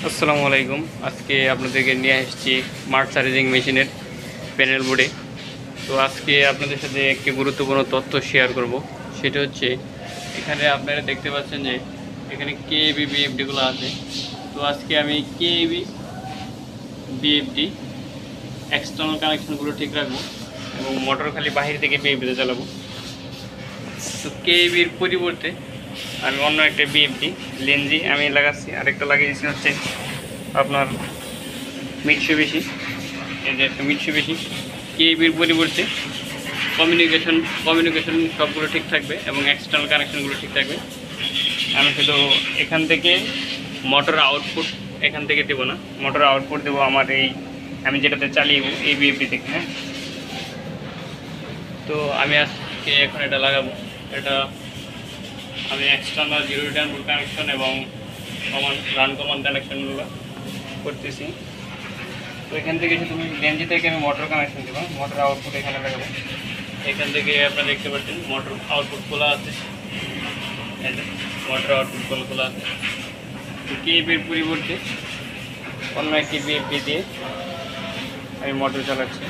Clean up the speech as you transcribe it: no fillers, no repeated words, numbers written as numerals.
আসসালামু আলাইকুম। আজকে আপনাদেরকে নিয়ে আসছি স্মার্ট চার্জিং মেশিনের প্যানেল বোর্ডে। তো আজকে আপনাদের সাথে একটি গুরুত্বপূর্ণ তথ্য শেয়ার করব। সেটা হচ্ছে এখানে আপনারা দেখতে পাচ্ছেন যে এখানে কেবি বিএফডিগুলো আছে। তো আজকে আমি কেবি বিএফডি এক্সটার্নাল কানেকশনগুলো ঠিক রাখবো এবং মোটর খালি বাহির থেকে বিএফডিতে চালাবো। তো কেবির পরিবর্তে আমি অন্য একটা বিএফডি লেন্সি আমি লাগাচ্ছি, আরেকটা লাগিয়েছি হচ্ছে আপনার মিটসুবিশি। এই যে একটা মিটসুবিশি। কেবির পরিবর্তে কমিউনিকেশন সবগুলো ঠিক থাকবে এবং এক্সটার্নাল কানেকশনগুলো ঠিক থাকবে। আমি শুধু এখান থেকে মোটর আউটপুট এখান থেকে দেবো না, মোটর আউটপুট দেবো আমার এই আমি যেটাতে চালিয়ে এই বিএফডি থেকে। হ্যাঁ, তো আমি আজকে এখন এটা লাগাবো। এটা আমি এক্সটার্নাল জিরো রিটার্ন কানেকশন এবং রান কমান কানেকশনগুলো করতেছি। তো এখান থেকে শুধু লেন্সি থেকে আমি মোটর কানেকশন দেবো, মোটর আউটপুট এখানে লাগাবো। এখান থেকে আপনারা দেখতে পাচ্ছেন মোটর আউটপুট খোলা আছে, মোটর আউটপুট খোলা আছে। তো কেবির পরিবর্তে অন্য একটি বিএফডি দিয়ে আমি মোটর চালাচ্ছি।